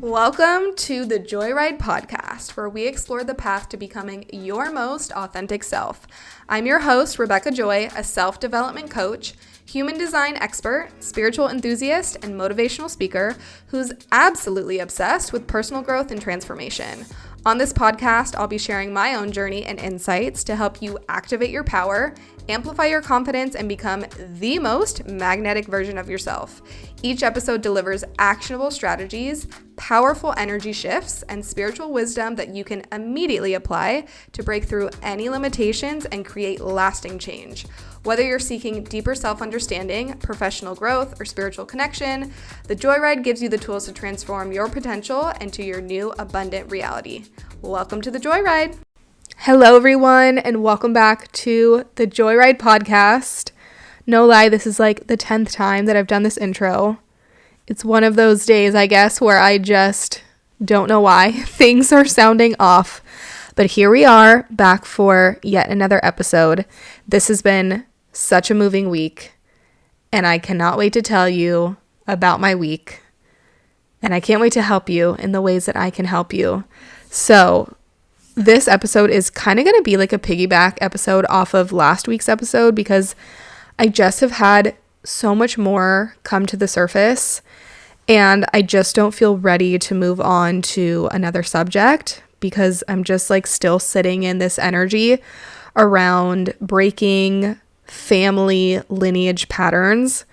Welcome to the Joyride podcast, where we explore the path to becoming your most authentic self. I'm your host, Rebecca Joy, a self-development coach, human design expert, spiritual enthusiast, and motivational speaker who's absolutely obsessed with personal growth and transformation. On this podcast, I'll be sharing my own journey and insights to help you activate your power, amplify your confidence, and become the most magnetic version of yourself. Each episode delivers actionable strategies, powerful energy shifts, and spiritual wisdom that you can immediately apply to break through any limitations and create lasting change. Whether you're seeking deeper self-understanding, professional growth, or spiritual connection, the Joyride gives you the tools to transform your potential into your new abundant reality. Welcome to the Joyride. Hello, everyone, and welcome back to the Joyride podcast. No lie, this is like the 10th time that I've done this intro. It's one of those days, I guess, where I just don't know why things are sounding off. But here we are, back for yet another episode. This has been such a moving week, and I cannot wait to tell you about my week. And I can't wait to help you in the ways that I can help you. So this episode is kind of going to be like a piggyback episode off of last week's episode because I just have had so much more come to the surface and I just don't feel ready to move on to another subject because I'm just like still sitting in this energy around breaking family lineage patterns.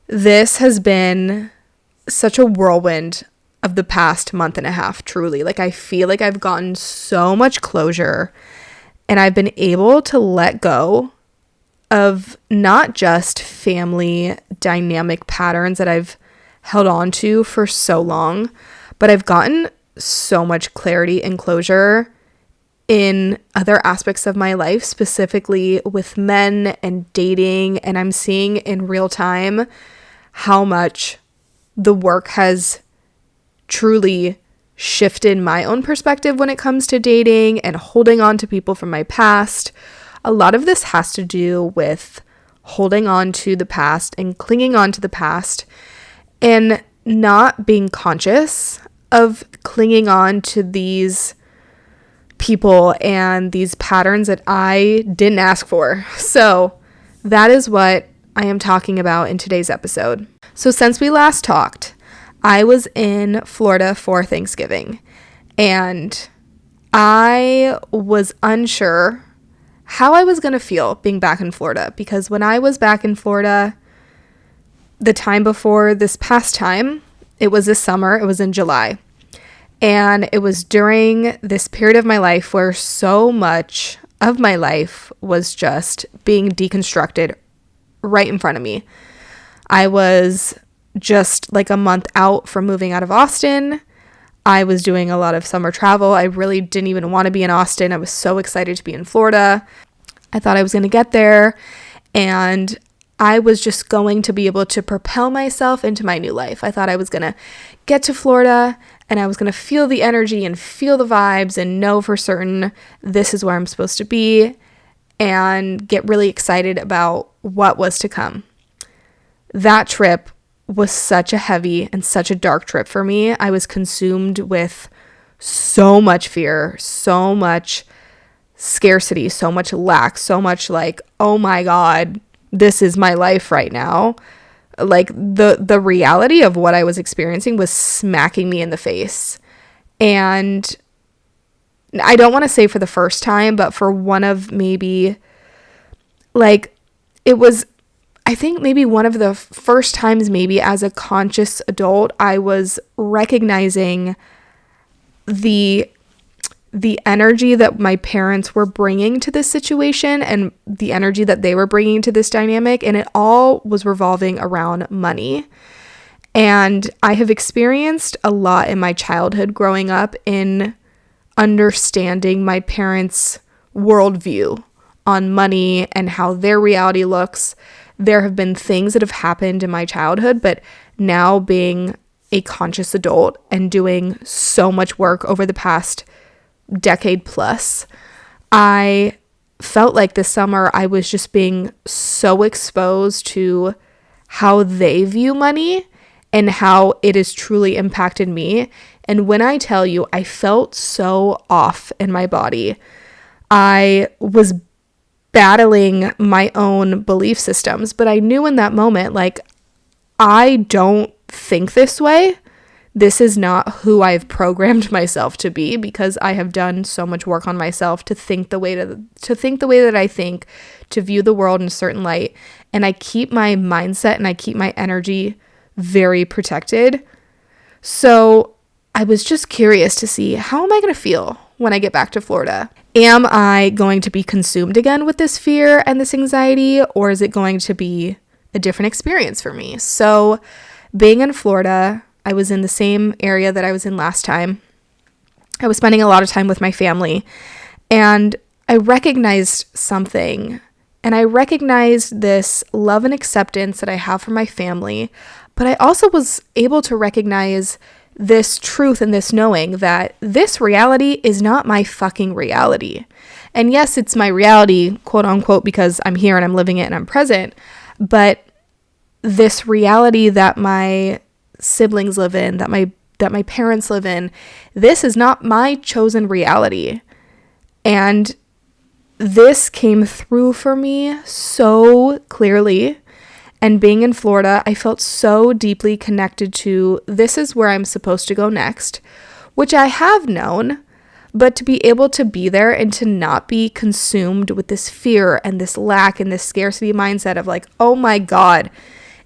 This has been such a whirlwind of the past month and a half, truly. Like I feel like I've gotten so much closure and I've been able to let go of not just family dynamic patterns that I've held on to for so long, but I've gotten so much clarity and closure in other aspects of my life, specifically with men and dating. And I'm seeing in real time how much the work has truly shifted my own perspective when it comes to dating and holding on to people from my past. A lot of this has to do with holding on to the past and clinging on to the past and not being conscious of clinging on to these people and these patterns that I didn't ask for. So that is what I am talking about in today's episode. So since we last talked, I was in Florida for Thanksgiving and I was unsure how I was going to feel being back in Florida because when I was back in Florida, the time before this past time, it was this summer, it was in July. And it was during this period of my life where so much of my life was just being deconstructed right in front of me. I was just like a month out from moving out of Austin. I was doing a lot of summer travel. I really didn't even want to be in Austin. I was so excited to be in Florida. I thought I was going to get there and I was just going to be able to propel myself into my new life. I thought I was going to get to Florida and I was going to feel the energy and feel the vibes and know for certain this is where I'm supposed to be and get really excited about what was to come. That trip was such a heavy and such a dark trip for me. I was consumed with so much fear, so much scarcity, so much lack, so much like, oh my God, this is my life right now. Like the reality of what I was experiencing was smacking me in the face. And I don't want to say for the first time, but for one of maybe like it was, I think maybe one of the first times maybe as a conscious adult, I was recognizing the energy that my parents were bringing to this situation and the energy that they were bringing to this dynamic. And it all was revolving around money. And I have experienced a lot in my childhood growing up in understanding my parents' worldview on money and how their reality looks. There have been things that have happened in my childhood, but now being a conscious adult and doing so much work over the past decade plus, I felt like this summer I was just being so exposed to how they view money and how it has truly impacted me. And when I tell you, I felt so off in my body. I was battling my own belief systems, but I knew in that moment, like, I don't think this way. This is not who I've programmed myself to be, because I have done so much work on myself to think the way that I think, to view the world in a certain light. And I keep my mindset and I keep my energy very protected. So I was just curious to see, how am I going to feel when I get back to Florida? Am I going to be consumed again with this fear and this anxiety, or is it going to be a different experience for me? So being in Florida, I was in the same area that I was in last time. I was spending a lot of time with my family, and I recognized something, and I recognized this love and acceptance that I have for my family, but I also was able to recognize this truth and this knowing that this reality is not my fucking reality. And yes, it's my reality, quote unquote, because I'm here and I'm living it and I'm present, but this reality that my siblings live in, that my parents live in, this is not my chosen reality. And this came through for me so clearly. And being in Florida, I felt so deeply connected to, this is where I'm supposed to go next, which I have known, but to be able to be there and to not be consumed with this fear and this lack and this scarcity mindset of like, oh my God,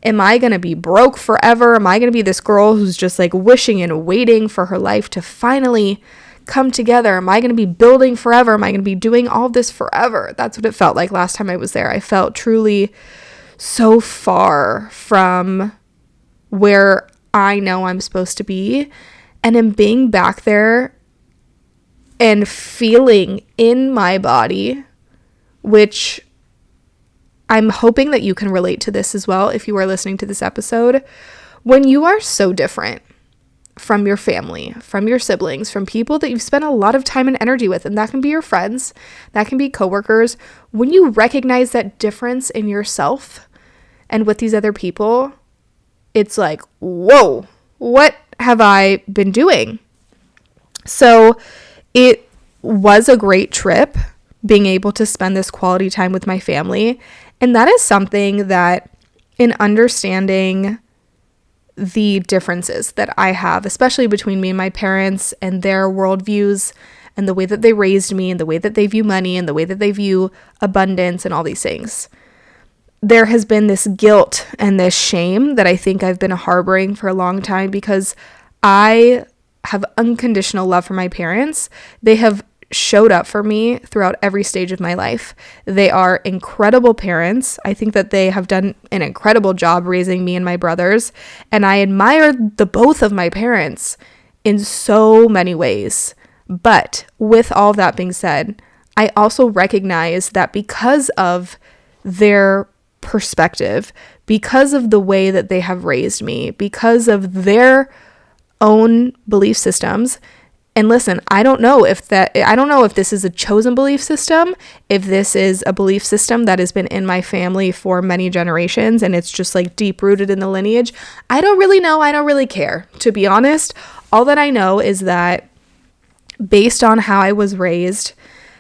am I going to be broke forever? Am I going to be this girl who's just like wishing and waiting for her life to finally come together? Am I going to be building forever? Am I going to be doing all this forever? That's what it felt like last time I was there. I felt truly so far from where I know I'm supposed to be. And in being back there and feeling in my body, which I'm hoping that you can relate to this as well if you are listening to this episode, when you are so different from your family, from your siblings, from people that you've spent a lot of time and energy with, and that can be your friends, that can be coworkers, when you recognize that difference in yourself and with these other people, it's like, whoa, what have I been doing? So it was a great trip, being able to spend this quality time with my family. And that is something that, in understanding the differences that I have, especially between me and my parents and their worldviews and the way that they raised me and the way that they view money and the way that they view abundance and all these things, there has been this guilt and this shame that I think I've been harboring for a long time, because I have unconditional love for my parents. They have showed up for me throughout every stage of my life. They are incredible parents. I think that they have done an incredible job raising me and my brothers, and I admire the both of my parents in so many ways. But with all of that being said, I also recognize that because of their perspective, because of the way that they have raised me, because of their own belief systems. And listen, I don't know if this is a chosen belief system, if this is a belief system that has been in my family for many generations and it's just like deep rooted in the lineage. I don't really know. I don't really care, to be honest. All that I know is that based on how I was raised,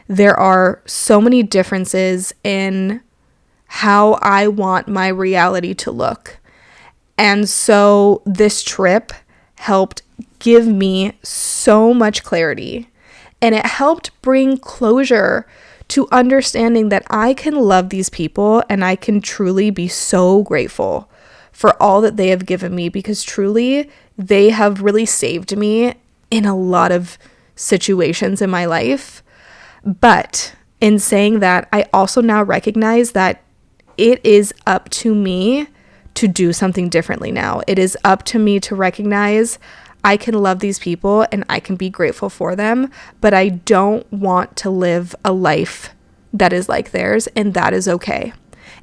there are so many differences in how I want my reality to look. And so this trip helped give me so much clarity, and it helped bring closure to understanding that I can love these people and I can truly be so grateful for all that they have given me, because truly they have really saved me in a lot of situations in my life. But in saying that, I also now recognize that it is up to me to do something differently now. It is up to me to recognize I can love these people and I can be grateful for them, but I don't want to live a life that is like theirs, and that is okay.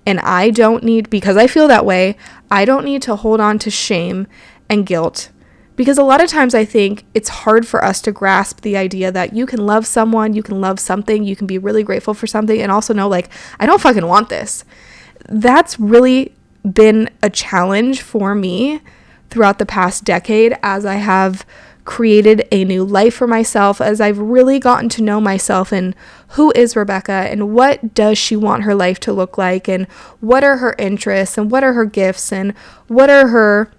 And I don't need, because I feel that way, I don't need to hold on to shame and guilt, because a lot of times I think it's hard for us to grasp the idea that you can love someone, you can love something, you can be really grateful for something, and also know, like, I don't fucking want this. That's really been a challenge for me throughout the past decade as I have created a new life for myself, as I've really gotten to know myself and who is Rebecca and what does she want her life to look like and what are her interests and what are her gifts and what are her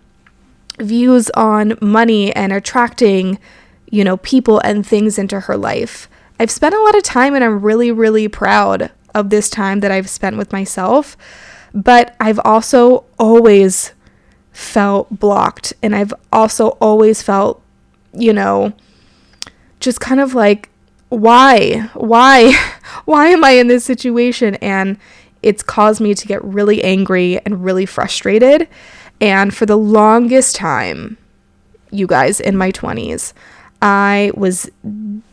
views on money and attracting, people and things into her life. I've spent a lot of time and I'm really, really proud of this time that I've spent with myself, but I've also always felt blocked, and I've also always felt just kind of like, why am I in this situation? And it's caused me to get really angry and really frustrated. And for the longest time, you guys, in my 20s, I was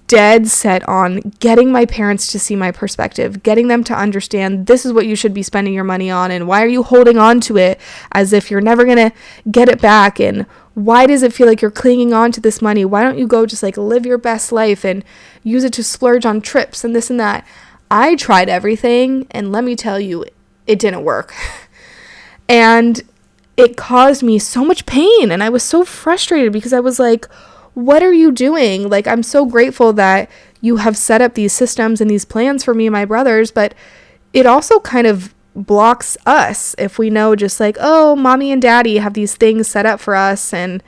dead set on getting my parents to see my perspective, getting them to understand this is what you should be spending your money on, and why are you holding on to it as if you're never going to get it back, and why does it feel like you're clinging on to this money? Why don't you go just live your best life and use it to splurge on trips and this and that? I tried everything, and let me tell you, it didn't work. And it caused me so much pain, and I was so frustrated because I was like, what are you doing? I'm so grateful that you have set up these systems and these plans for me and my brothers, but it also kind of blocks us if we know just oh, mommy and daddy have these things set up for us, and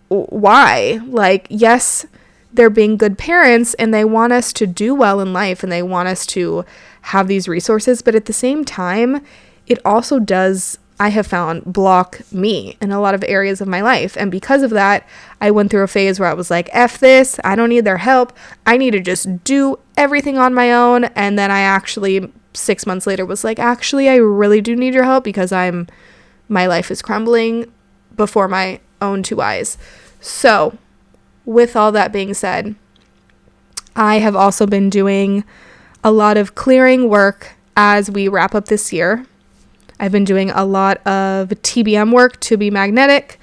why? Yes, they're being good parents and they want us to do well in life and they want us to have these resources, but at the same time, it also does, I have found, block me in a lot of areas of my life. And because of that, I went through a phase where I was like, F this, I don't need their help. I need to just do everything on my own. And then I actually, 6 months later, was like, actually, I really do need your help because my life is crumbling before my own two eyes. So with all that being said, I have also been doing a lot of clearing work as we wrap up this year. I've been doing a lot of TBM work, to be magnetic,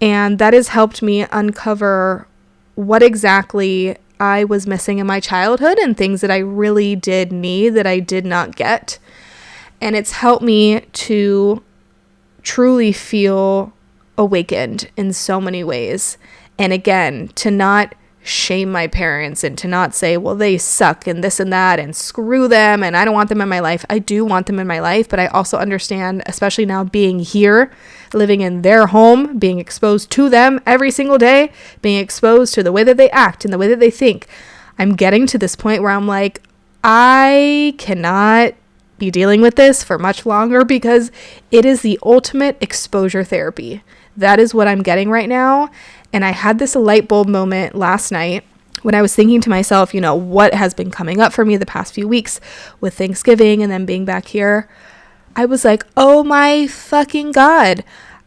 and that has helped me uncover what exactly I was missing in my childhood and things that I really did need that I did not get. And it's helped me to truly feel awakened in so many ways. And again, to not shame my parents and to not say, well, they suck and this and that and screw them and I don't want them in my life. I do want them in my life, but I also understand, especially now being here, living in their home, being exposed to them every single day, being exposed to the way that they act and the way that they think. I'm getting to this point where I'm like, I cannot be dealing with this for much longer because it is the ultimate exposure therapy. That is what I'm getting right now. And I had this light bulb moment last night when I was thinking to myself, what has been coming up for me the past few weeks with Thanksgiving and then being back here. I was like, oh my fucking God.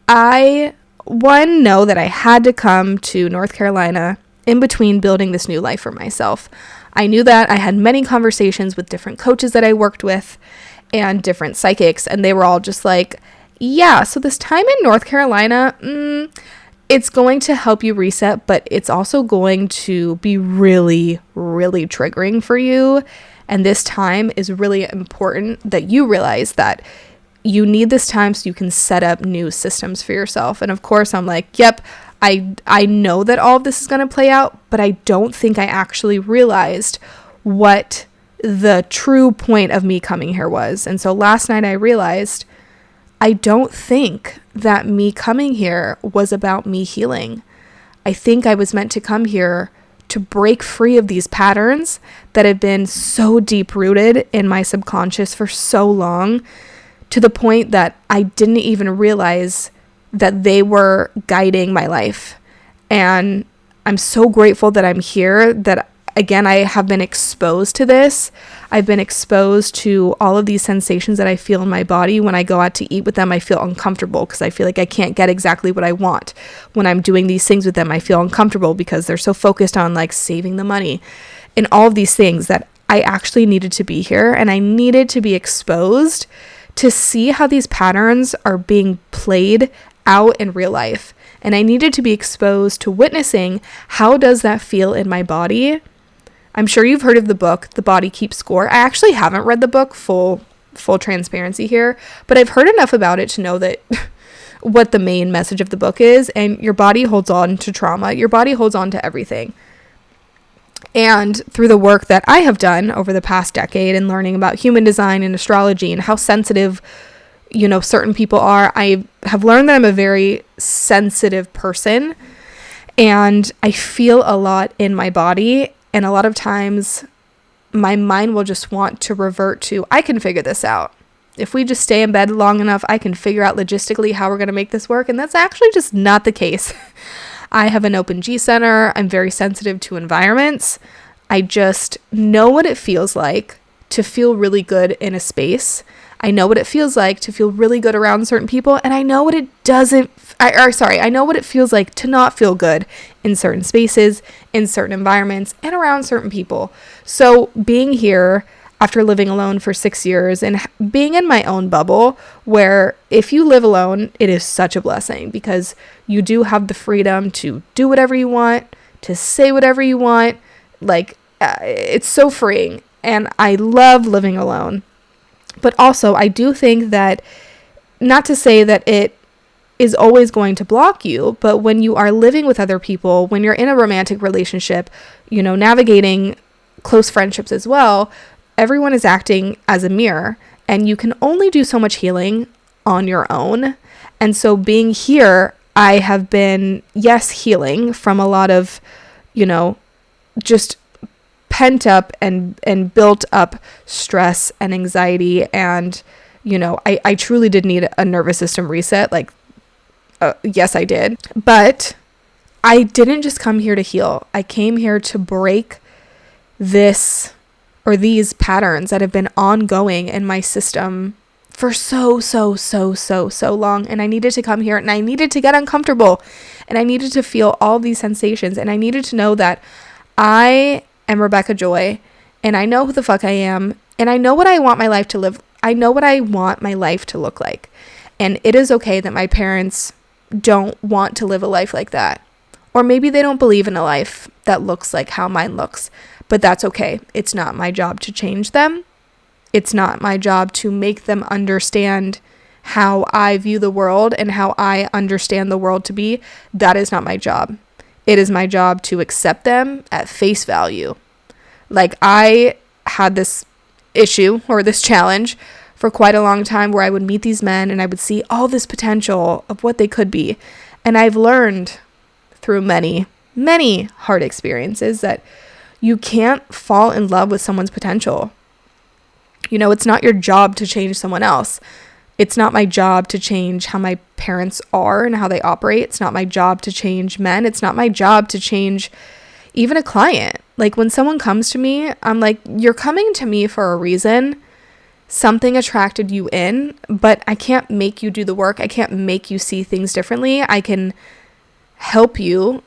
I know that I had to come to North Carolina in between building this new life for myself. I knew that. I had many conversations with different coaches that I worked with and different psychics, and they were all just like, yeah, so this time in North Carolina, it's going to help you reset, but it's also going to be really, really triggering for you. And this time is really important that you realize that you need this time so you can set up new systems for yourself. And of course, I'm like, yep, I know that all of this is going to play out, but I don't think I actually realized what the true point of me coming here was. And so last night I realized I don't think that me coming here was about me healing. I think I was meant to come here to break free of these patterns that have been so deep rooted in my subconscious for so long, to the point that I didn't even realize that they were guiding my life. And I'm so grateful that I'm here, that again, I have been exposed to this. I've been exposed to all of these sensations that I feel in my body. When I go out to eat with them, I feel uncomfortable because I feel like I can't get exactly what I want. When I'm doing these things with them, I feel uncomfortable because they're so focused on saving the money and all of these things, that I actually needed to be here and I needed to be exposed to see how these patterns are being played out in real life. And I needed to be exposed to witnessing how does that feel in my body. I'm sure you've heard of the book, The Body Keeps Score. I actually haven't read the book, full transparency here, but I've heard enough about it to know that what the main message of the book is. And your body holds on to trauma. Your body holds on to everything. And through the work that I have done over the past decade and learning about human design and astrology and how sensitive, certain people are, I have learned that I'm a very sensitive person, and I feel a lot in my body. And a lot of times my mind will just want to revert to, I can figure this out. If we just stay in bed long enough, I can figure out logistically how we're going to make this work. And that's actually just not the case. I have an open G center. I'm very sensitive to environments. I just know what it feels like to feel really good in a space. I know what it feels like to feel really good around certain people. And I know what it I know what it feels like to not feel good in certain spaces, in certain environments, and around certain people. So being here after living alone for 6 years and being in my own bubble, where if you live alone, it is such a blessing because you do have the freedom to do whatever you want, to say whatever you want. It's so freeing. And I love living alone. But also, I do think that, not to say that it is always going to block you, but when you are living with other people, when you're in a romantic relationship, navigating close friendships as well, everyone is acting as a mirror, and you can only do so much healing on your own. And so being here, I have been, healing from a lot of, just pent up and built up stress and anxiety. And, I truly did need a nervous system reset. Yes, I did. But I didn't just come here to heal. I came here to break these patterns that have been ongoing in my system for so long. And I needed to come here and I needed to get uncomfortable and I needed to feel all these sensations. And I needed to know that I am Rebecca Joy and I know who the fuck I am and I know what I want my life to live. I know what I want my life to look like. And it is okay that my parents don't want to live a life like that. Or maybe they don't believe in a life that looks like how mine looks. But that's okay. It's not my job to change them. It's not my job to make them understand how I view the world and how I understand the world to be. That is not my job. It is my job to accept them at face value. I had this issue or this challenge for quite a long time where I would meet these men and I would see all this potential of what they could be. And I've learned through many, many hard experiences that you can't fall in love with someone's potential. It's not your job to change someone else. It's not my job to change how my parents are and how they operate. It's not my job to change men. It's not my job to change even a client. When someone comes to me, I'm like, you're coming to me for a reason. Something attracted you in, but I can't make you do the work. I can't make you see things differently. I can help you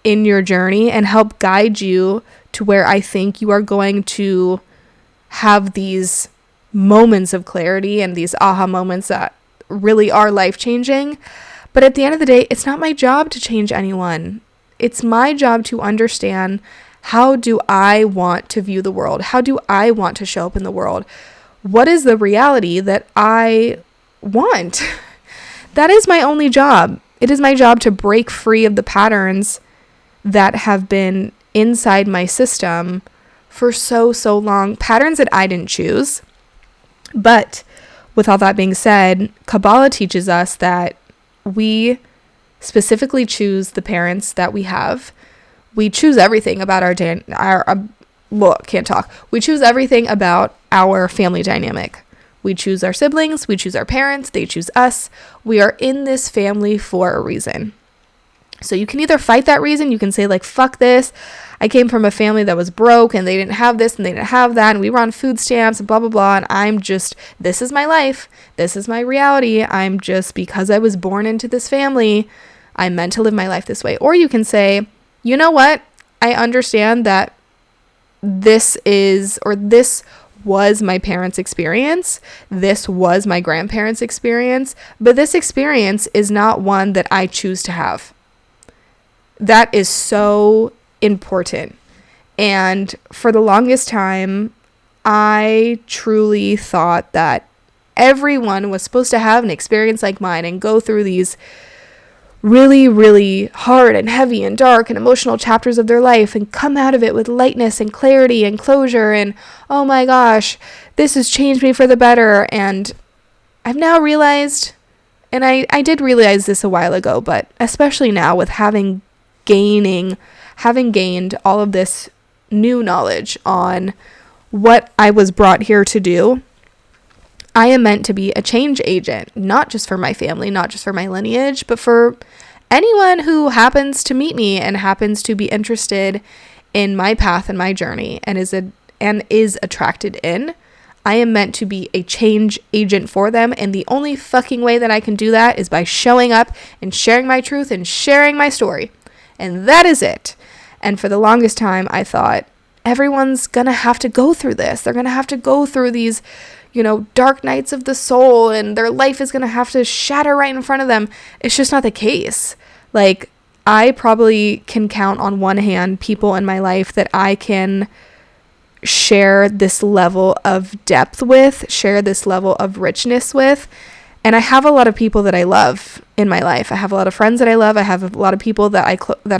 in your journey and help guide you to where I think you are going to have these moments of clarity and these aha moments that really are life-changing. But at the end of the day, it's not my job to change anyone. It's my job to understand, how do I want to view the world? How do I want to show up in the world? What is the reality that I want? That is my only job. It is my job to break free of the patterns that have been inside my system for so long. Patterns that I didn't choose. But with all that being said, Kabbalah teaches us that we specifically choose the parents that we have. We choose everything about We choose everything about our family dynamic. We choose our siblings, we choose our parents, they choose us. We are in this family for a reason. So you can either fight that reason, you can say fuck this. I came from a family that was broke and they didn't have this and they didn't have that and we were on food stamps and blah, blah, blah. And this is my life. This is my reality. Because I was born into this family, I'm meant to live my life this way. Or you can say, you know what? I understand that this was my parents' experience. This was my grandparents' experience. But this experience is not one that I choose to have. That is so important. And for the longest time, I truly thought that everyone was supposed to have an experience like mine and go through these really, really hard and heavy and dark and emotional chapters of their life and come out of it with lightness and clarity and closure and, oh my gosh, this has changed me for the better. And I've now realized, and I did realize this a while ago, but especially now with having gained all of this new knowledge on what I was brought here to do, I am meant to be a change agent, not just for my family, not just for my lineage, but for anyone who happens to meet me and happens to be interested in my path and my journey and is attracted in. I am meant to be a change agent for them, and the only fucking way that I can do that is by showing up and sharing my truth and sharing my story. And that is it. And for the longest time, I thought, everyone's gonna have to go through this. They're gonna have to go through these, dark nights of the soul, and their life is gonna have to shatter right in front of them. It's just not the case. Like, I probably can count on one hand people in my life that I can share this level of depth with, share this level of richness with. And I have a lot of people that I love in my life. I have a lot of friends that I love. I have a lot of people that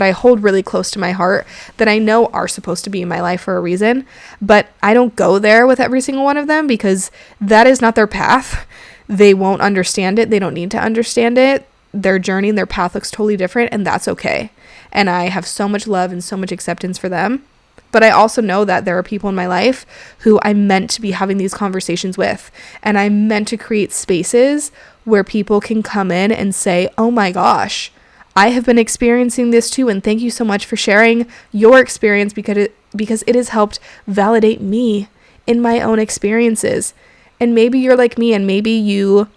I hold really close to my heart that I know are supposed to be in my life for a reason. But I don't go there with every single one of them because that is not their path. They won't understand it. They don't need to understand it. Their journey and their path looks totally different, and that's okay. And I have so much love and so much acceptance for them. But I also know that there are people in my life who I'm meant to be having these conversations with. And I'm meant to create spaces where people can come in and say, oh my gosh, I have been experiencing this too. And thank you so much for sharing your experience because it has helped validate me in my own experiences. And maybe you're like me, and maybe you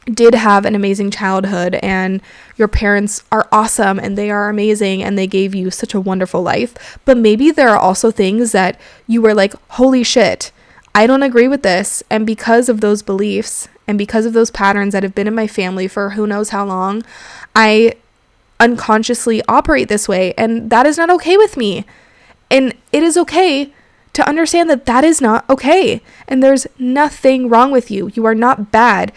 did have an amazing childhood and your parents are awesome and they are amazing and they gave you such a wonderful life. But maybe there are also things that you were like, holy shit, I don't agree with this. And because of those beliefs and because of those patterns that have been in my family for who knows how long, I unconsciously operate this way, and that is not okay with me. And it is okay to understand that that is not okay. And there's nothing wrong with you. You are not bad.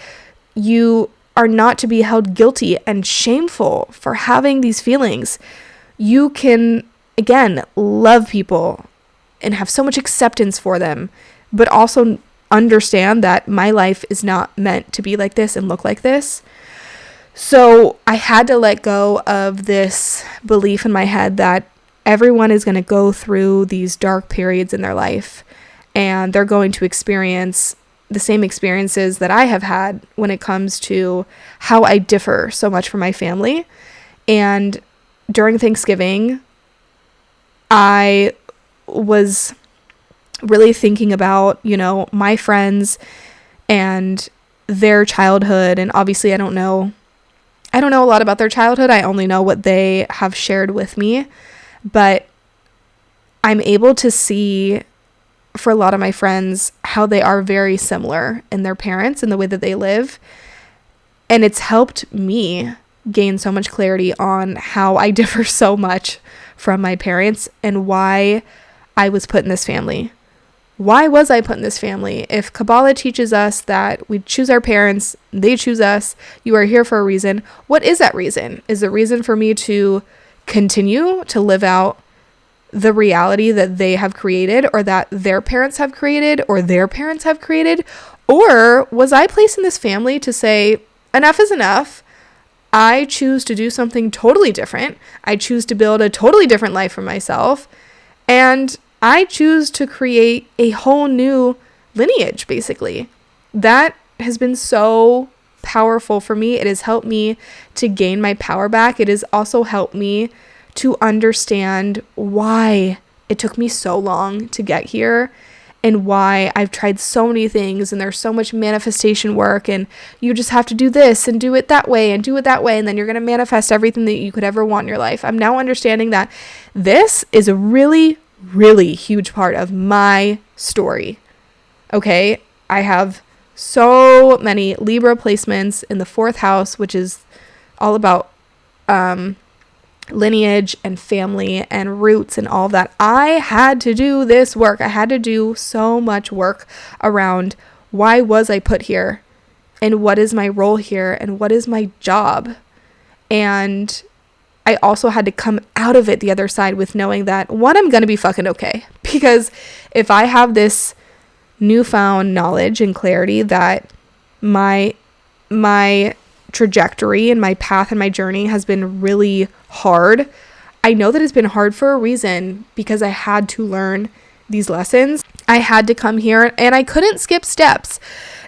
You are not to be held guilty and shameful for having these feelings. You can, again, love people and have so much acceptance for them, but also understand that my life is not meant to be like this and look like this. So I had to let go of this belief in my head that everyone is going to go through these dark periods in their life, and they're going to experience the same experiences that I have had when it comes to how I differ so much from my family. And during Thanksgiving, I was really thinking about, my friends and their childhood. And obviously I don't know a lot about their childhood. I only know what they have shared with me, but I'm able to see for a lot of my friends how they are very similar in their parents and the way that they live. And it's helped me gain so much clarity on how I differ so much from my parents and why I was put in this family. Why was I put in this family? If Kabbalah teaches us that we choose our parents, they choose us, you are here for a reason, what is that reason? Is the reason for me to continue to live out the reality that they have created, or that their parents have created, or their parents have created? Or was I placed in this family to say, enough is enough. I choose to do something totally different. I choose to build a totally different life for myself. And I choose to create a whole new lineage, basically. That has been so powerful for me. It has helped me to gain my power back. It has also helped me to understand why it took me so long to get here, and why I've tried so many things, and there's so much manifestation work, and you just have to do this and do it that way and do it that way, and then you're going to manifest everything that you could ever want in your life. I'm now understanding that this is a really, really huge part of my story. Okay, I have so many Libra placements in the 4th house, which is all about lineage and family and roots and all that. I had to do this work. I had to do so much work around why was I put here? And what is my role here? And what is my job? And I also had to come out of it the other side with knowing that, one, I'm going to be fucking okay. Because if I have this newfound knowledge and clarity that my trajectory and my path and my journey has been really hard, I know that it's been hard for a reason, because I had to learn these lessons. I had to come here and I couldn't skip steps.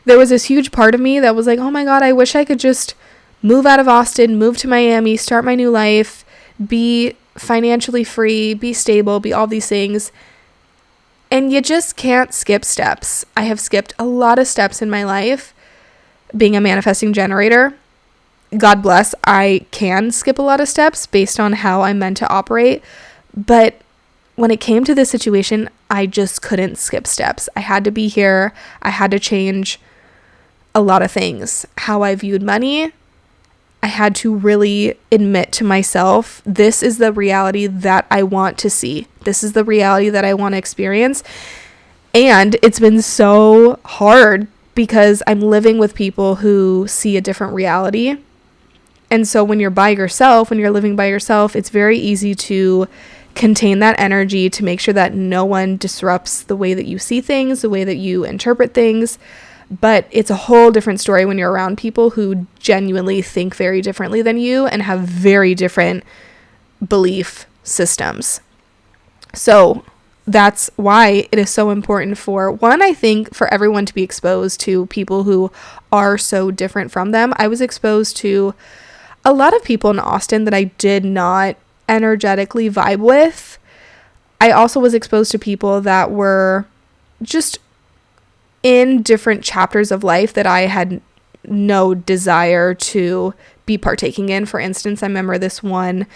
There was this huge part of me that was like, oh my God, I wish I could just move out of Austin, move to Miami, start my new life, be financially free, be stable, be all these things. And you just can't skip steps. I have skipped a lot of steps in my life being a manifesting generator. God bless, I can skip a lot of steps based on how I'm meant to operate. But when it came to this situation, I just couldn't skip steps. I had to be here. I had to change a lot of things. How I viewed money. I had to really admit to myself, this is the reality that I want to see. This is the reality that I want to experience. And it's been so hard because I'm living with people who see a different reality. And so when you're by yourself, when you're living by yourself, it's very easy to contain that energy, to make sure that no one disrupts the way that you see things, the way that you interpret things. But it's a whole different story when you're around people who genuinely think very differently than you and have very different belief systems. So that's why it is so important for, one, I think, for everyone to be exposed to people who are so different from them. I was exposed to a lot of people in Austin that I did not energetically vibe with. I also was exposed to people that were just in different chapters of life that I had no desire to be partaking in. For instance, I remember this one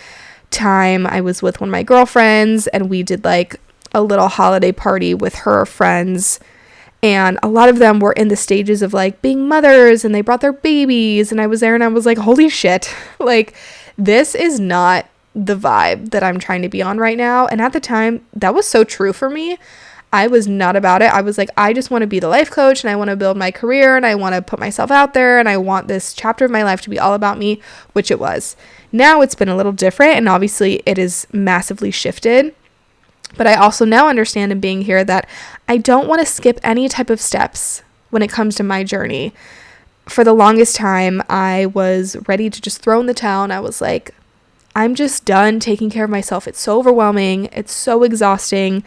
time I was with one of my girlfriends and we did like a little holiday party with her friends, and a lot of them were in the stages of like being mothers and they brought their babies, and I was there and I was like, holy shit, like this is not the vibe that I'm trying to be on right now. And at the time, that was so true for me. I was not about it. I was like, I just want to be the life coach and I want to build my career and I want to put myself out there and I want this chapter of my life to be all about me, which it was. Now it's been a little different and obviously it is massively shifted. But I also now understand in being here that I don't want to skip any type of steps when it comes to my journey. For the longest time, I was ready to just throw in the towel and I was like, I'm just done taking care of myself. It's so overwhelming. It's so exhausting.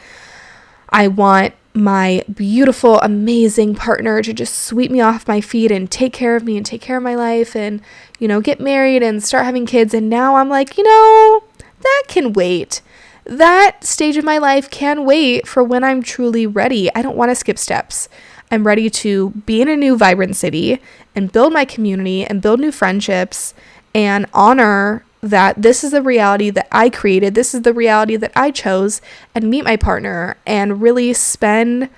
I want my beautiful, amazing partner to just sweep me off my feet and take care of me and take care of my life and, you know, get married and start having kids. And now I'm like, you know, that can wait. That stage of my life can wait for when I'm truly ready. I don't want to skip steps. I'm ready to be in a new vibrant city and build my community and build new friendships and honor that this is the reality that I created, this is the reality that I chose, and meet my partner and really spend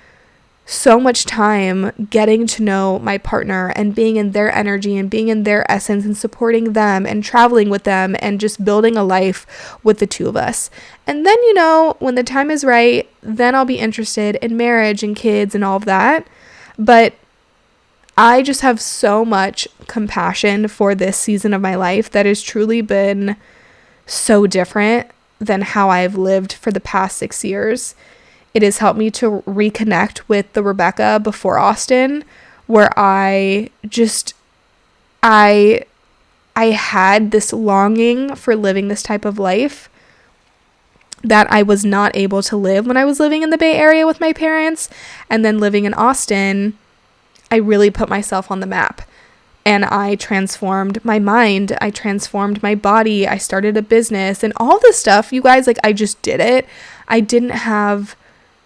so much time getting to know my partner and being in their energy and being in their essence and supporting them and traveling with them and just building a life with the two of us. And then, you know, when the time is right, then I'll be interested in marriage and kids and all of that. But I just have so much compassion for this season of my life that has truly been so different than how I've lived for the past 6 years. It has helped me to reconnect with the Rebecca before Austin, where I had this longing for living this type of life that I was not able to live when I was living in the Bay Area with my parents. And then living in Austin, I really put myself on the map and I transformed my mind. I transformed my body. I started a business and all this stuff. You guys, like, I just did it. I didn't have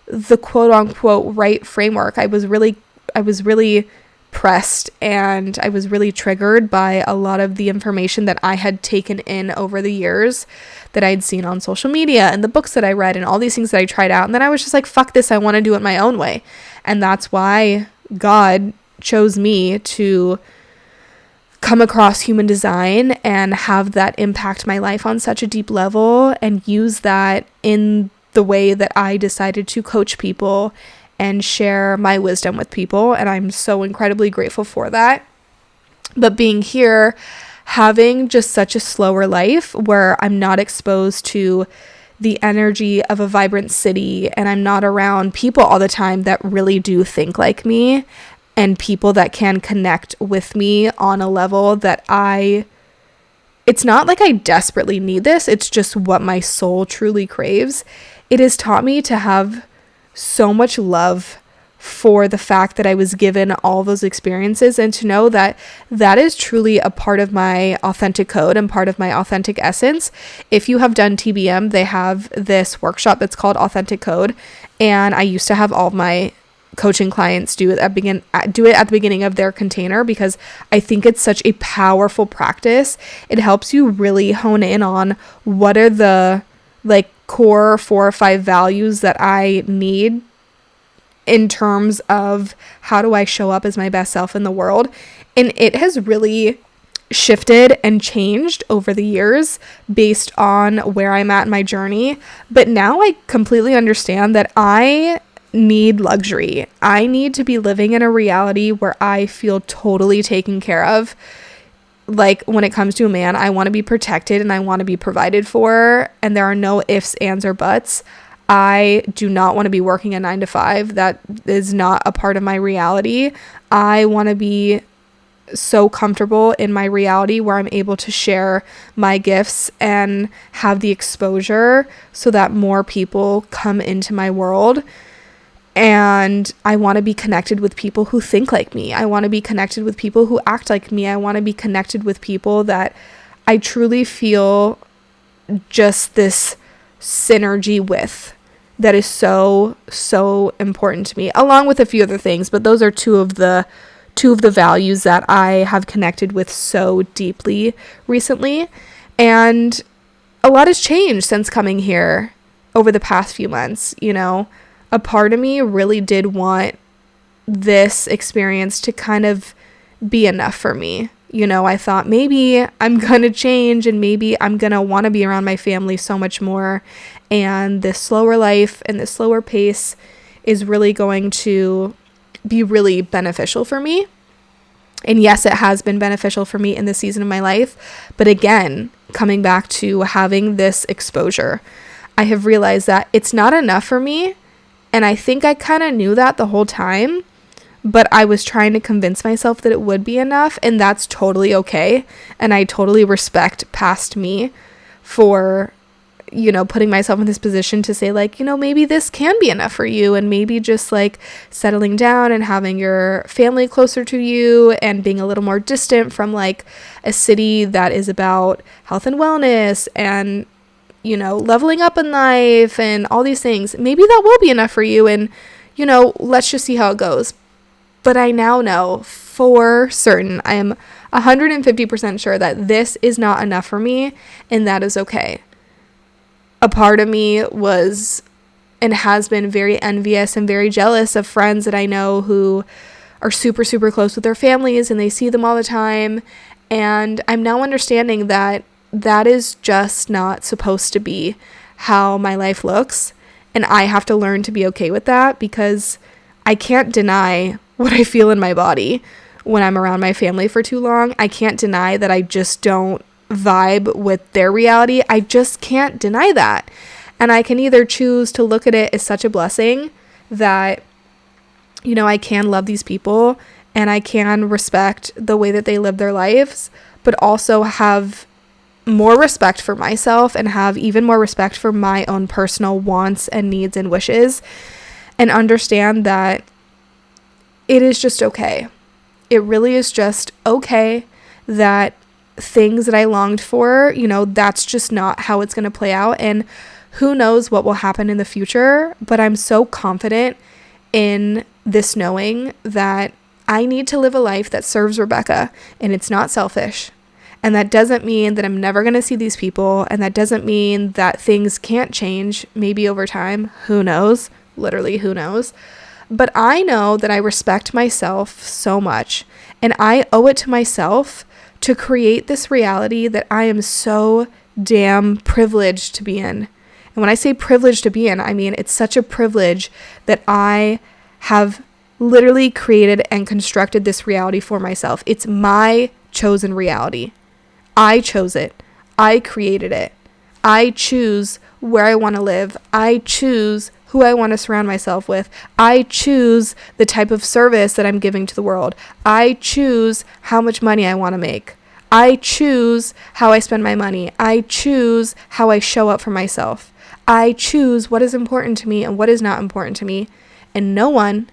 the quote unquote right framework. I was really pressed and I was really triggered by a lot of the information that I had taken in over the years that I'd seen on social media and the books that I read and all these things that I tried out. And then I was just like, fuck this. I want to do it my own way. And that's why God chose me to come across human design and have that impact my life on such a deep level and use that in the way that I decided to coach people and share my wisdom with people. And I'm so incredibly grateful for that. But being here, having just such a slower life where I'm not exposed to the energy of a vibrant city, and I'm not around people all the time that really do think like me, and people that can connect with me on a level that it's not like I desperately need this, it's just what my soul truly craves. It has taught me to have so much love for the fact that I was given all those experiences, and to know that that is truly a part of my authentic code and part of my authentic essence. If you have done TBM, they have this workshop that's called Authentic Code, and I used to have all of my coaching clients do it at the beginning of their container, because I think it's such a powerful practice. It helps you really hone in on what are the core 4 or 5 values that I need in terms of how do I show up as my best self in the world. And it has really shifted and changed over the years based on where I'm at in my journey. But now I completely understand that I need luxury. I need to be living in a reality where I feel totally taken care of. Like, when it comes to a man, I want to be protected and I want to be provided for, and there are no ifs, ands, or buts. I do not want to be working a 9-to-5. That is not a part of my reality. I want to be so comfortable in my reality where I'm able to share my gifts and have the exposure so that more people come into my world. And I want to be connected with people who think like me. I want to be connected with people who act like me. I want to be connected with people that I truly feel just this synergy with, that is so, so important to me, along with a few other things. But those are two of the values that I have connected with so deeply recently. And a lot has changed since coming here over the past few months. A part of me really did want this experience to kind of be enough for me. I thought maybe I'm going to change, and maybe I'm going to want to be around my family so much more. And this slower life and this slower pace is really going to be really beneficial for me. And yes, it has been beneficial for me in this season of my life. But again, coming back to having this exposure, I have realized that it's not enough for me. And I think I kind of knew that the whole time, but I was trying to convince myself that it would be enough, and that's totally okay. And I totally respect past me for, putting myself in this position to say, maybe this can be enough for you, and maybe just settling down and having your family closer to you and being a little more distant from a city that is about health and wellness and leveling up in life and all these things. Maybe that will be enough for you, and, let's just see how it goes. But I now know for certain, I am 150% sure that this is not enough for me, and that is okay. A part of me was and has been very envious and very jealous of friends that I know who are super, super close with their families, and they see them all the time. And I'm now understanding that that is just not supposed to be how my life looks. And I have to learn to be okay with that, because I can't deny what I feel in my body when I'm around my family for too long. I can't deny that I just don't vibe with their reality. I just can't deny that. And I can either choose to look at it as such a blessing that, I can love these people and I can respect the way that they live their lives, but also have more respect for myself and have even more respect for my own personal wants and needs and wishes, and understand that it is just okay. It really is just okay that things that I longed for, that's just not how it's going to play out. And who knows what will happen in the future, but I'm so confident in this knowing that I need to live a life that serves Rebecca, and it's not selfish. And that doesn't mean that I'm never going to see these people. And that doesn't mean that things can't change, maybe over time. Who knows? Literally, who knows? But I know that I respect myself so much. And I owe it to myself to create this reality that I am so damn privileged to be in. And when I say privileged to be in, I mean it's such a privilege that I have literally created and constructed this reality for myself. It's my chosen reality. I chose it. I created it. I choose where I want to live. I choose who I want to surround myself with. I choose the type of service that I'm giving to the world. I choose how much money I want to make. I choose how I spend my money. I choose how I show up for myself. I choose what is important to me and what is not important to me. And no one,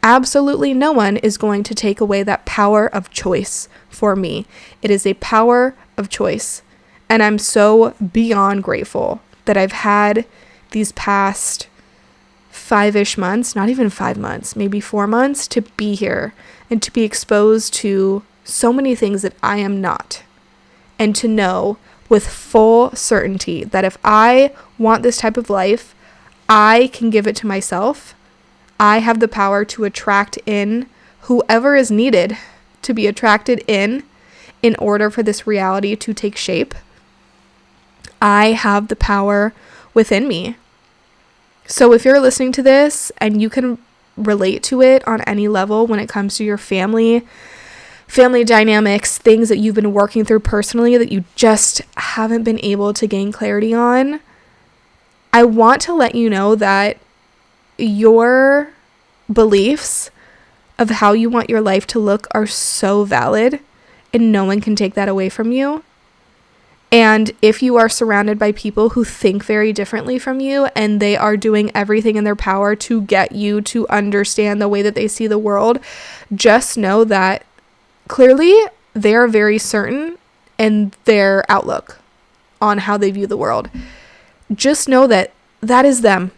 absolutely no one, is going to take away that power of choice for me. It is a power of choice. And I'm so beyond grateful that I've had these past 5-ish months, not even 5 months, maybe 4 months, to be here and to be exposed to so many things that I am not. And to know with full certainty that if I want this type of life, I can give it to myself. I have the power to attract in whoever is needed to be attracted in order for this reality to take shape. I have the power within me. So if you're listening to this and you can relate to it on any level when it comes to your family dynamics, things that you've been working through personally that you just haven't been able to gain clarity on, I want to let you know that your beliefs of how you want your life to look are so valid, and no one can take that away from you. And if you are surrounded by people who think very differently from you and they are doing everything in their power to get you to understand the way that they see the world, just know that clearly they are very certain in their outlook on how they view the world. Just know that that is them,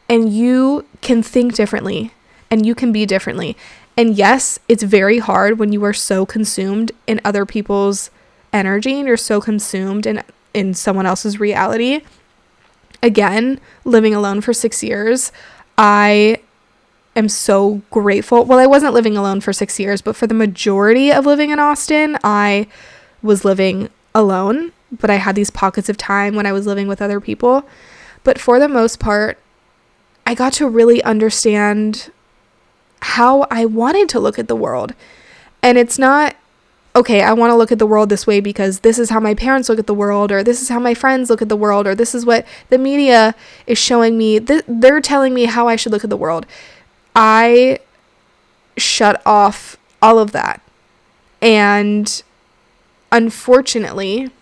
and you can think differently and you can be differently. And yes, it's very hard when you are so consumed in other people's energy and you're so consumed in someone else's reality. Again, living alone for 6 years, I am so grateful. Well, I wasn't living alone for 6 years, but for the majority of living in Austin, I was living alone, but I had these pockets of time when I was living with other people. But for the most part, I got to really understand how I wanted to look at the world. And it's not, okay, I want to look at the world this way because this is how my parents look at the world, or this is how my friends look at the world, or this is what the media is showing me. They're telling me how I should look at the world. I shut off all of that. And unfortunately,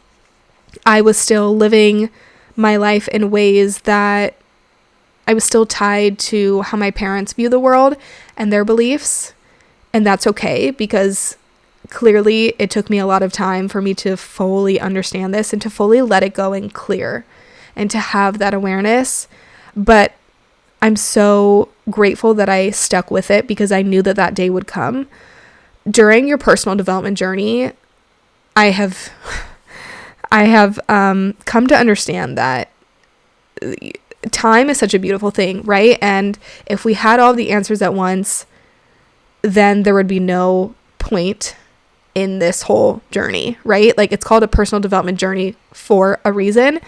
I was still living my life in ways that I was still tied to how my parents view the world and their beliefs. And that's okay, because clearly it took me a lot of time for me to fully understand this and to fully let it go and clear and to have that awareness. But I'm so grateful that I stuck with it because I knew that that day would come. During your personal development journey, I have come to understand that time is such a beautiful thing, right? And if we had all the answers at once, then there would be no point in this whole journey, right? Like, it's called a personal development journey for a reason.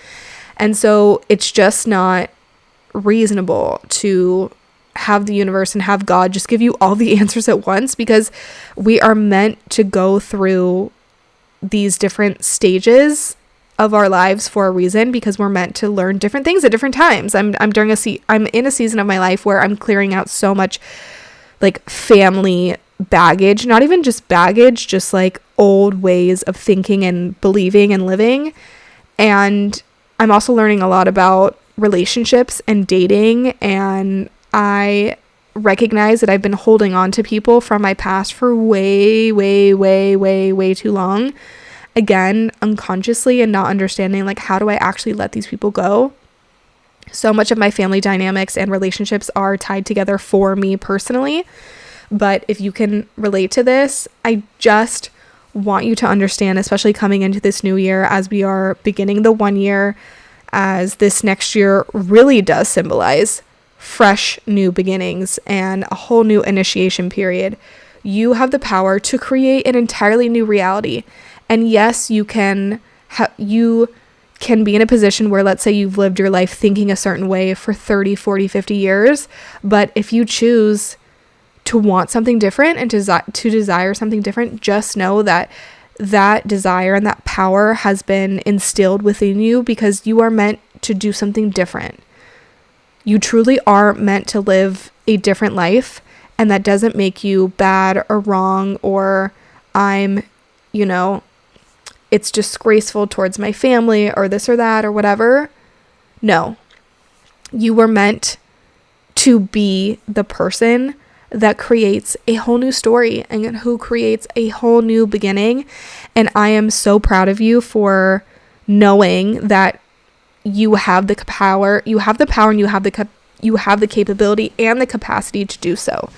And so it's just not reasonable to have the universe and have God just give you all the answers at once, because we are meant to go through these different stages of our lives for a reason, because we're meant to learn different things at different times. I'm in a season of my life where I'm clearing out so much like family baggage, not even just baggage, just like old ways of thinking and believing and living. And I'm also learning a lot about relationships and dating, and I recognize that I've been holding on to people from my past for way too long. Again, unconsciously, and not understanding, like, how do I actually let these people go? So much of my family dynamics and relationships are tied together for me personally. But if you can relate to this, I just want you to understand, especially coming into this new year, as we are beginning the 1 year, as this next year really does symbolize fresh new beginnings and a whole new initiation period. You have the power to create an entirely new reality. And yes, you can can be in a position where, let's say you've lived your life thinking a certain way for 30, 40, 50 years, but if you choose to want something different and to desire something different, just know that that desire and that power has been instilled within you because you are meant to do something different. You truly are meant to live a different life, and that doesn't make you bad or wrong or it's disgraceful towards my family or this or that or whatever. No, you were meant to be the person that creates a whole new story and who creates a whole new beginning. And I am so proud of you for knowing that you have the power, and you have the capability and the capacity to do so.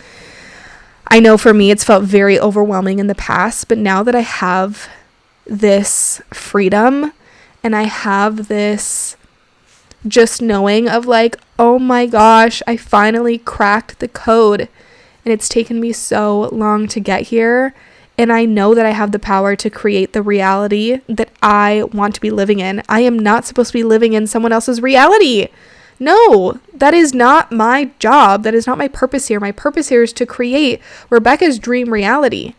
I know for me, it's felt very overwhelming in the past, but now that I have this freedom and I have this just knowing of like, oh my gosh, I finally cracked the code, and it's taken me so long to get here. And I know that I have the power to create the reality that I want to be living in. I am not supposed to be living in someone else's reality. No, that is not my job. That is not my purpose here. My purpose here is to create Rebecca's dream reality.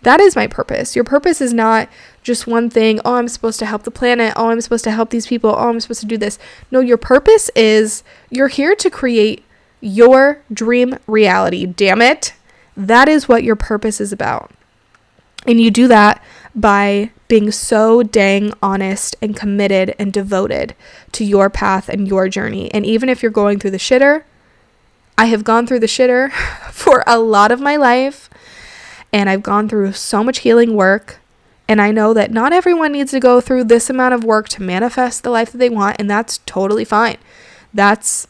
That is my purpose. Your purpose is not just one thing. Oh, I'm supposed to help the planet. Oh, I'm supposed to help these people. Oh, I'm supposed to do this. No, your purpose is you're here to create your dream reality. Damn it. That is what your purpose is about. And you do that by being so dang honest and committed and devoted to your path and your journey. And even if you're going through the shitter, I have gone through the shitter for a lot of my life, and I've gone through so much healing work. And I know that not everyone needs to go through this amount of work to manifest the life that they want, and that's totally fine. That's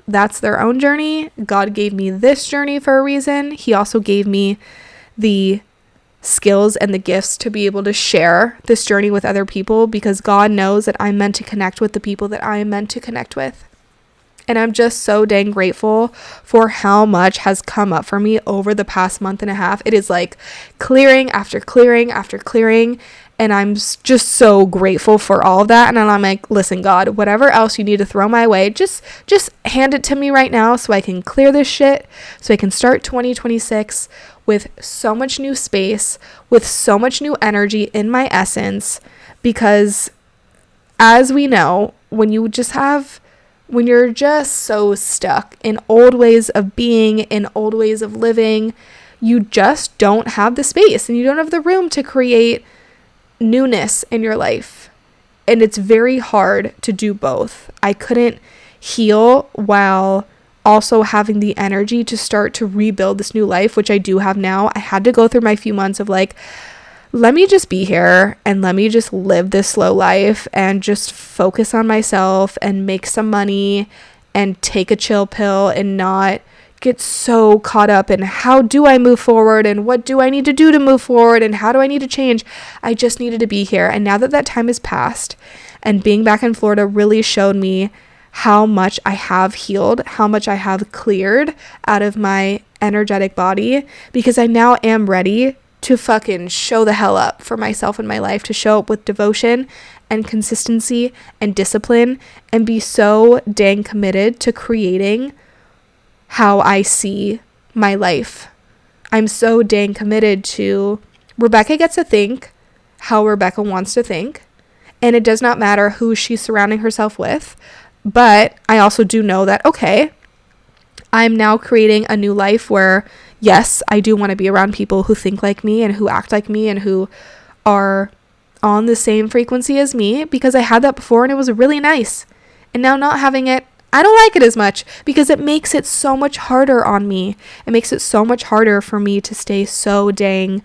their own journey. God gave me this journey for a reason. He also gave me the skills and the gifts to be able to share this journey with other people, because God knows that I'm meant to connect with the people that I am meant to connect with. And I'm just so dang grateful for how much has come up for me over the past month and a half. It is like clearing after clearing after clearing. And I'm just so grateful for all of that. And I'm like, listen, God, whatever else you need to throw my way, just hand it to me right now so I can clear this shit, so I can start 2026 with so much new space, with so much new energy in my essence. Because as we know, when you're just so stuck in old ways of being, in old ways of living, you just don't have the space and you don't have the room to create newness in your life. And it's very hard to do both. I couldn't heal while also having the energy to start to rebuild this new life, which I do have now. I had to go through my few months of like, let me just be here and let me just live this slow life and just focus on myself and make some money and take a chill pill and not get so caught up in how do I move forward and what do I need to do to move forward and how do I need to change. I just needed to be here. And now that that time has passed and being back in Florida really showed me how much I have healed, how much I have cleared out of my energetic body, because I now am ready to fucking show the hell up for myself in my life, to show up with devotion and consistency and discipline and be so dang committed to creating how I see my life. I'm so dang committed to Rebecca gets to think how Rebecca wants to think, and it does not matter who she's surrounding herself with. But I also do know that, okay, I'm now creating a new life where, yes, I do want to be around people who think like me and who act like me and who are on the same frequency as me, because I had that before and it was really nice. And now not having it, I don't like it as much because it makes it so much harder on me. It makes it so much harder for me to stay so dang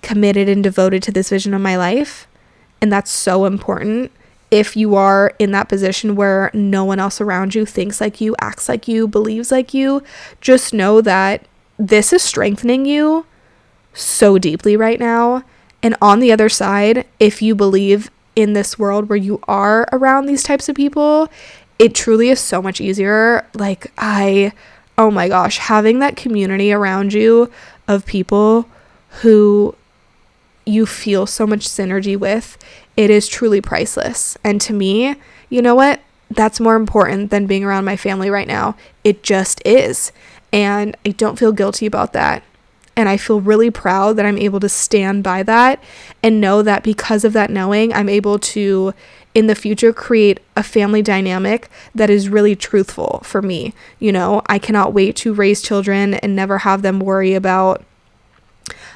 committed and devoted to this vision of my life. And that's so important. If you are in that position where no one else around you thinks like you, acts like you, believes like you, just know that this is strengthening you so deeply right now. And on the other side, if you believe in this world where you are around these types of people, it truly is so much easier. Like oh my gosh, having that community around you of people who you feel so much synergy with, it is truly priceless. And to me, you know what? That's more important than being around my family right now. It just is. And I don't feel guilty about that. And I feel really proud that I'm able to stand by that and know that because of that knowing, I'm able to, in the future, create a family dynamic that is really truthful for me. You know, I cannot wait to raise children and never have them worry about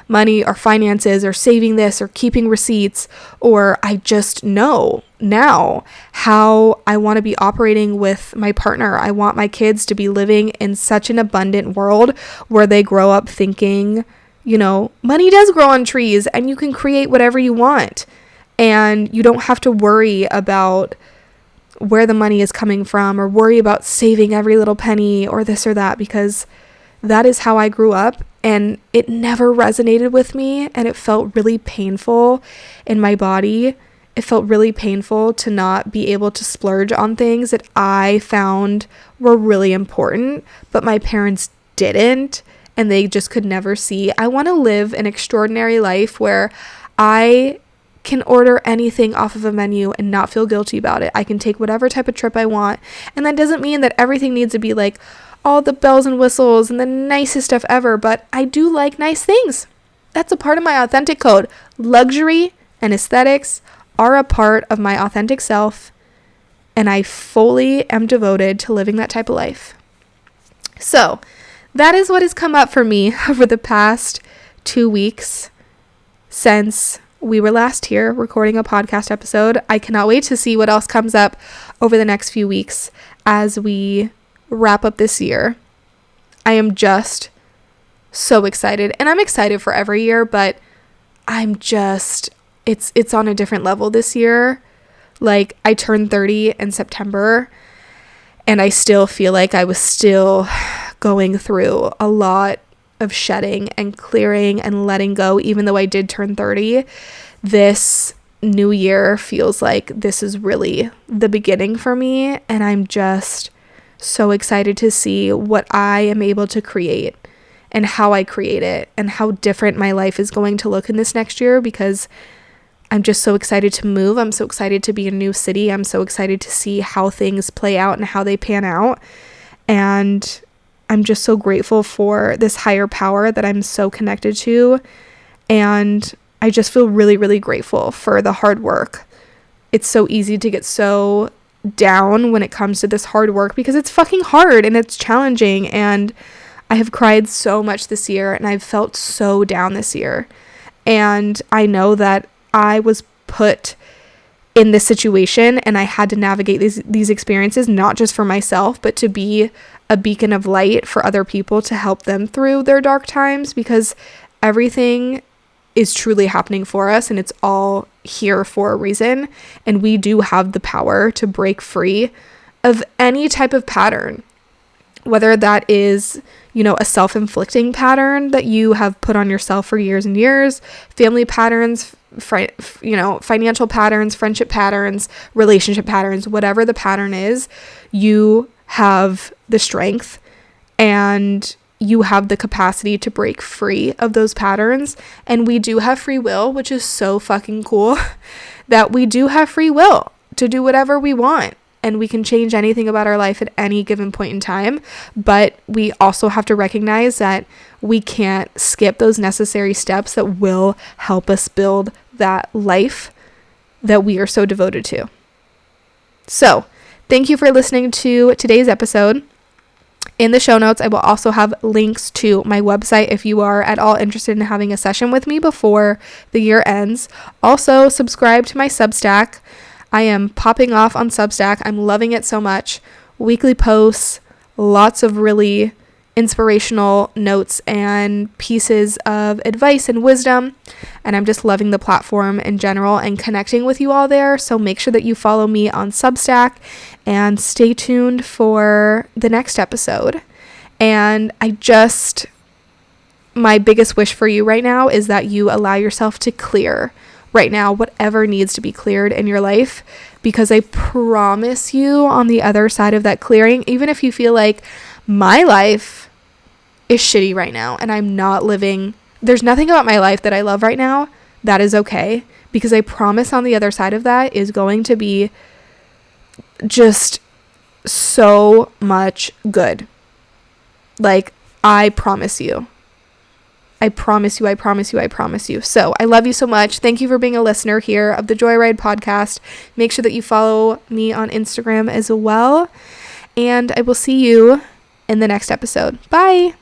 money or finances or saving this or keeping receipts, or I just know now how I want to be operating with my partner. I want my kids to be living in such an abundant world where they grow up thinking, you know, money does grow on trees and you can create whatever you want, and you don't have to worry about where the money is coming from or worry about saving every little penny or this or that, because that is how I grew up, and it never resonated with me, and it felt really painful in my body. It felt really painful to not be able to splurge on things that I found were really important, but my parents didn't, and they just could never see. I want to live an extraordinary life where I can order anything off of a menu and not feel guilty about it. I can take whatever type of trip I want, and that doesn't mean that everything needs to be like all the bells and whistles and the nicest stuff ever, but I do like nice things. That's a part of my authentic code. Luxury and aesthetics are a part of my authentic self, and I fully am devoted to living that type of life. So that is what has come up for me over the past 2 weeks since we were last here recording a podcast episode. I cannot wait to see what else comes up over the next few weeks as we wrap up this year. I am just so excited, and I'm excited for every year, but I'm just, it's on a different level this year. Like, I turned 30 in September, and I still feel like I was still going through a lot of shedding and clearing and letting go. Even though I did turn 30, this new year feels like this is really the beginning for me, and I'm just so excited to see what I am able to create and how I create it and how different my life is going to look in this next year, because I'm just so excited to move. I'm so excited to be in a new city. I'm so excited to see how things play out and how they pan out. And I'm just so grateful for this higher power that I'm so connected to. And I just feel really, really grateful for the hard work. It's so easy to get so down when it comes to this hard work, because it's fucking hard and it's challenging, and I have cried so much this year, and I've felt so down this year, and I know that I was put in this situation and I had to navigate these experiences, not just for myself, but to be a beacon of light for other people, to help them through their dark times, because everything is truly happening for us, and it's all here for a reason, and we do have the power to break free of any type of pattern, whether that is, you know, a self-inflicting pattern that you have put on yourself for years and years, family patterns, financial patterns, friendship patterns, relationship patterns, whatever the pattern is, you have the strength and you have the capacity to break free of those patterns. And we do have free will, which is so fucking cool that we do have free will to do whatever we want. And we can change anything about our life at any given point in time. But we also have to recognize that we can't skip those necessary steps that will help us build that life that we are so devoted to. So, thank you for listening to today's episode. In the show notes, I will also have links to my website if you are at all interested in having a session with me before the year ends. Also, subscribe to my Substack. I am popping off on Substack. I'm loving it so much. Weekly posts, lots of really inspirational notes and pieces of advice and wisdom. And I'm just loving the platform in general and connecting with you all there. So make sure that you follow me on Substack and stay tuned for the next episode. And my biggest wish for you right now is that you allow yourself to clear right now whatever needs to be cleared in your life, because I promise you on the other side of that clearing, even if you feel like my life is shitty right now and I'm not living, there's nothing about my life that I love right now, that is okay, because I promise on the other side of that is going to be just so much good. Like, I promise you. I promise you, I promise you, I promise you. So I love you so much. Thank you for being a listener here of the Joyride podcast. Make sure that you follow me on Instagram as well. And I will see you in the next episode. Bye.